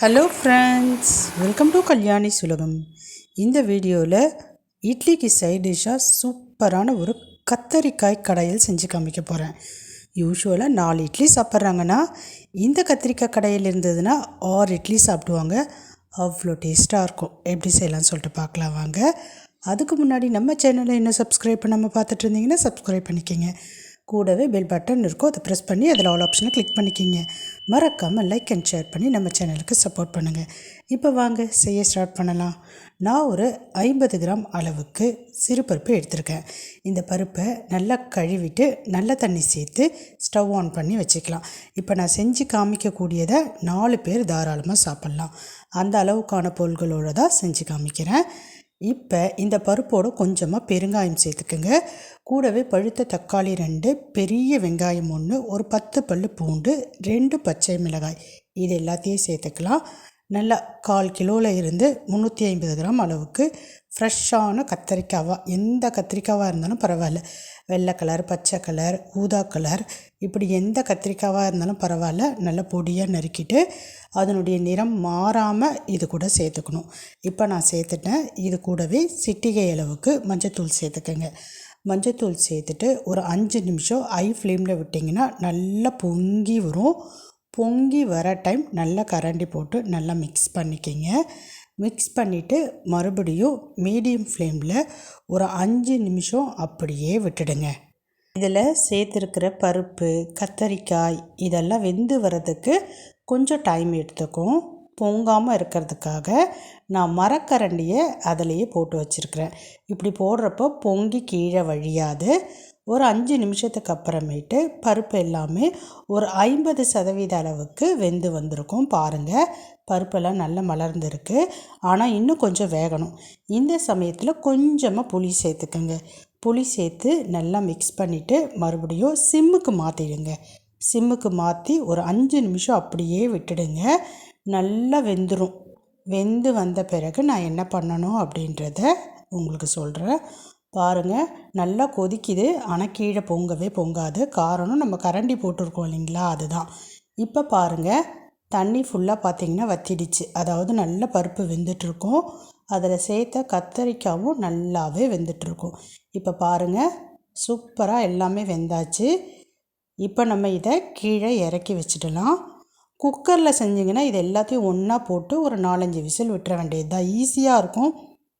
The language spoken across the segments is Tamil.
Hello friends, welcome to Kalyani சுலகம். இந்த வீடியோவில் இட்லிக்கு சைட் டிஷ்ஷாக சூப்பரான ஒரு கத்தரிக்காய் கடையில் செஞ்சு காமிக்க போகிறேன். யூஸ்வலாக 4 இட்லி சாப்பிட்றாங்கன்னா இந்த கத்திரிக்காய் கடையில் இருந்ததுன்னா 6 இட்லி சாப்பிடுவாங்க. அவ்வளோ டேஸ்ட்டாக இருக்கும். எப்படி செய்யலாம்னு சொல்லிட்டு பார்க்கலாம் வாங்க. அதுக்கு முன்னாடி நம்ம சேனலை இன்னும் சப்ஸ்கிரைப் பண்ணாமல் பார்த்துட்டு இருந்தீங்கன்னா சப்ஸ்கிரைப் பண்ணிக்கோங்க. கூடவே பெல் பட்டன் இருக்கும், அதை ப்ரெஸ் பண்ணி அதில் ஆல் ஆப்ஷனை கிளிக் பண்ணிக்கிங்க. மறக்காமல் லைக் அண்ட் ஷேர் பண்ணி நம்ம சேனலுக்கு சப்போர்ட் பண்ணுங்கள். இப்போ வாங்க செய்ய ஸ்டார்ட் பண்ணலாம். நான் ஒரு 50 கிராம் அளவுக்கு சிறுபருப்பு எடுத்திருக்கேன். இந்த பருப்பை நல்லா கழுவிட்டு நல்ல தண்ணி சேர்த்து ஸ்டவ் ஆன் பண்ணி வச்சுக்கலாம். இப்போ நான் செஞ்சு காமிக்கக்கூடியதை 4 பேர் தாராளமாக சாப்பிட்லாம். அந்த அளவுக்கான பொருள்களோடு தான் செஞ்சு காமிக்கிறேன். இப்போ இந்த பருப்போடு கொஞ்சமாக பெருங்காயம் சேர்த்துக்குங்க. கூடவே பழுத்த தக்காளி 2, பெரிய வெங்காயம் 1, ஒரு 10 பல் பூண்டு, 2 பச்சை மிளகாய், இது எல்லாத்தையும் சேர்த்துக்கலாம். நல்லா 1/4 கிலோவில் இருந்து 350 கிராம் அளவுக்கு ஃப்ரெஷ்ஷான கத்திரிக்காவாக, எந்த கத்திரிக்காவாக இருந்தாலும் பரவாயில்ல, வெள்ளை கலர், பச்சை கலர், ஊதா கலர், இப்படி எந்த கத்திரிக்காவாக இருந்தாலும் பரவாயில்ல, நல்லா பொடியாக நறுக்கிட்டு அதனுடைய நிறம் மாறாமல் இது கூட சேர்த்துக்கணும். இப்போ நான் சேர்த்துட்டேன். இது கூடவே சிட்டிகை அளவுக்கு மஞ்சத்தூள் சேர்த்துக்கங்க. மஞ்சத்தூள் சேர்த்துட்டு ஒரு 5 நிமிஷம் ஹை ஃப்ளேமில் விட்டிங்கன்னா நல்லா பொங்கி வரும். பொங்கி வர டைம் நல்லா கரண்டி போட்டு நல்லா மிக்ஸ் பண்ணிக்கிங்க. மிக்ஸ் பண்ணிவிட்டு மறுபடியும் மீடியம் ஃப்ளேமில் ஒரு 5 நிமிஷம் அப்படியே விட்டுடுங்க. இதில் சேர்த்துருக்கிற பருப்பு, கத்தரிக்காய் இதெல்லாம் வெந்து வர்றதுக்கு கொஞ்சம் டைம் எடுத்துக்கும். பொங்காமல் இருக்கிறதுக்காக நான் மரக்கரண்டியை அதிலையே போட்டு வச்சுருக்கிறேன். இப்படி போடுறப்போ பொங்கி கீழே வழியாது. ஒரு 5 நிமிஷத்துக்கு அப்புறமேட்டு பருப்பு எல்லாமே ஒரு 50% அளவுக்கு வெந்து வந்திருக்கும். பாருங்கள், பருப்பெல்லாம் நல்லா மலர்ந்துருக்கு. ஆனால் இன்னும் கொஞ்சம் வேகணும். இந்த சமயத்தில் கொஞ்சமாக புளி சேர்த்துக்கோங்க. புளி சேர்த்து நல்லா மிக்ஸ் பண்ணிவிட்டு மறுபடியும் சிம்முக்கு மாற்றிடுங்க. சிம்முக்கு மாற்றி ஒரு 5 நிமிஷம் அப்படியே விட்டுடுங்க. நல்லா வெந்துடும். வெந்து வந்த பிறகு நான் என்ன பண்ணணும் அப்படின்றத உங்களுக்கு சொல்கிறேன். பாருங்கள், நல்லா கொதிக்குது. ஆனால் கீழே பொங்கவே பொங்காது. காரணம் நம்ம கரண்டி போட்டிருக்கோம் இல்லைங்களா, அதுதான். இப்போ பாருங்கள், தண்ணி ஃபுல்லாக பார்த்திங்கன்னா வற்றிடுச்சு. அதாவது நல்ல பருப்பு வெந்துட்டுருக்கும். அதில் சேர்த்த கத்தரிக்காயும் நல்லாவே வெந்துட்டுருக்கும். இப்போ பாருங்கள், சூப்பராக எல்லாமே வெந்தாச்சு. இப்போ நம்ம இதை கீழே இறக்கி வச்சிடலாம். குக்கரில் செஞ்சிங்கன்னா இது எல்லாத்தையும் ஒன்றா போட்டு ஒரு 4-5 விசில் விட்டுற வேண்டியது தான். ஈஸியாக இருக்கும்.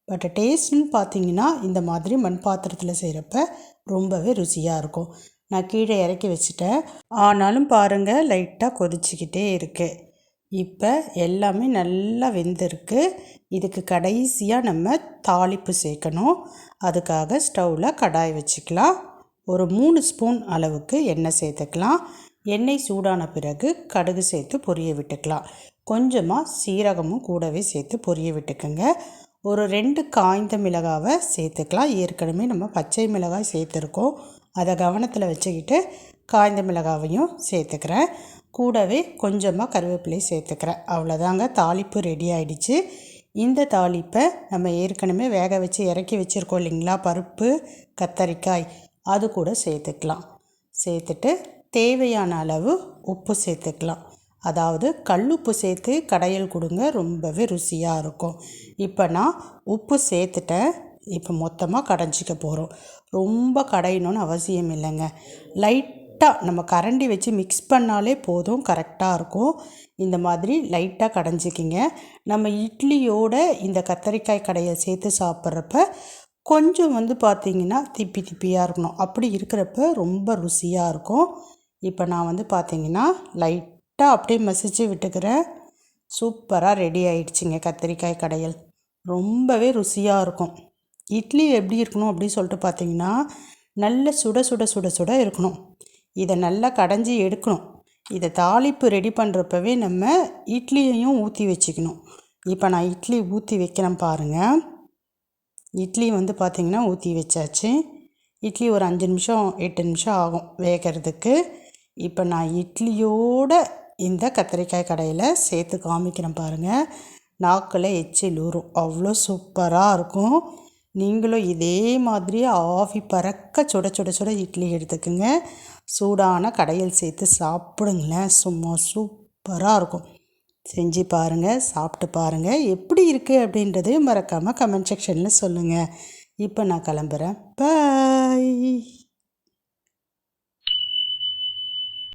பட் டேஸ்ட்டுன்னு பார்த்தீங்கன்னா இந்த மாதிரி மண் பாத்திரத்தில் செய்கிறப்ப ரொம்பவே ருசியாக இருக்கும். நான் கீழே இறக்கி வச்சுட்டேன். ஆனாலும் பாருங்கள், லைட்டாக கொதிச்சிக்கிட்டே இருக்குது. இப்போ எல்லாமே நல்லா வெந்திருக்கு. இதுக்கு கடைசியாக நம்ம தாளிப்பு சேர்க்கணும். அதுக்காக ஸ்டவ்வில் கடாய் வச்சுக்கலாம். ஒரு 3 ஸ்பூன் அளவுக்கு எண்ணெய் சேர்த்துக்கலாம். எண்ணெய் சூடான பிறகு கடுகு சேர்த்து பொரிய விட்டுக்கலாம். கொஞ்சமாக சீரகமும் கூடவே சேர்த்து பொரிய விட்டுக்குங்க. ஒரு 2 காய்ந்த மிளகாவை சேர்த்துக்கலாம். ஏற்கனவே நம்ம பச்சை மிளகாய் சேர்த்துருக்கோம். அதை கவனத்தில் வச்சுக்கிட்டு காய்ந்த மிளகாவையும் சேர்த்துக்கிறேன். கூடவே கொஞ்சமாக கருவேப்பிலை சேர்த்துக்கிறேன். அவ்வளோதாங்க, தாளிப்பு ரெடி ஆகிடுச்சு. இந்த தாளிப்பை நம்ம ஏற்கனவே வேக வச்சு இறக்கி வச்சுருக்கோம் இல்லைங்களா, பருப்பு, கத்தரிக்காய், அது கூட சேர்த்துக்கலாம். சேர்த்துட்டு தேவையான அளவு உப்பு சேர்த்துக்கலாம். அதாவது கல்லுப்பு சேர்த்து கடையல் கொடுங்க, ரொம்பவே ருசியாக இருக்கும். இப்போ நான் உப்பு சேர்த்துட்டேன். இப்போ மொத்தமாக கடைஞ்சிக்க போகிறோம். ரொம்ப கடையணும்னு அவசியம் இல்லைங்க. லைட்டாக நம்ம கரண்டி வச்சு மிக்ஸ் பண்ணாலே போதும், கரெக்டாக இருக்கும். இந்த மாதிரி லைட்டாக கடைஞ்சிக்கிங்க. நம்ம இட்லியோட இந்த கத்தரிக்காய் கடையல் சேர்த்து சாப்பிட்றப்ப கொஞ்சம் பார்த்திங்கன்னா திப்பி திப்பியாக இருக்கணும். அப்படி இருக்கிறப்ப ரொம்ப ருசியாக இருக்கும். இப்போ நான் பார்த்திங்கன்னா லைட்டாக அப்படியே மசிச்சு விட்டுக்கிறேன். சூப்பராக ரெடி ஆகிடுச்சிங்க கத்திரிக்காய் கடையல். ரொம்பவே ருசியாக இருக்கும். இட்லி எப்படி இருக்கணும் அப்படின்னு சொல்லிட்டு பார்த்திங்கன்னா நல்ல சுட சுட சுட சுட இருக்கணும். இதை நல்லா கடைஞ்சி எடுக்கணும். இதை தாளிப்பு ரெடி பண்ணுறப்பவே நம்ம இட்லியையும் ஊற்றி வச்சுக்கணும். இப்போ நான் இட்லி ஊற்றி வைக்கிறேன் பாருங்கள். இட்லி பார்த்திங்கன்னா ஊற்றி வச்சாச்சு. இட்லி ஒரு 5 நிமிஷம் 8 நிமிஷம் ஆகும் வேகிறதுக்கு. இப்போ நான் இட்லியோட இந்த கத்திரிக்காய் கடையில் சேர்த்து காமிக்கிறேன் பாருங்கள். நாக்கில் எச்சில் ஊறும், அவ்வளோ சூப்பராக இருக்கும். நீங்களும் இதே மாதிரி ஆவி பறக்க சுட சுட சுட இட்லி எடுத்துக்குங்க. சூடான கடையில் சேர்த்து சாப்பிடுங்களேன், சும்மா சூப்பராக இருக்கும். செஞ்சு பாருங்கள், சாப்பிட்டு பாருங்கள், எப்படி இருக்குது அப்படின்றதையும் மறக்காமல் கமெண்ட் செக்ஷனில் சொல்லுங்கள். இப்போ நான் கிளம்புறேன். பாய்.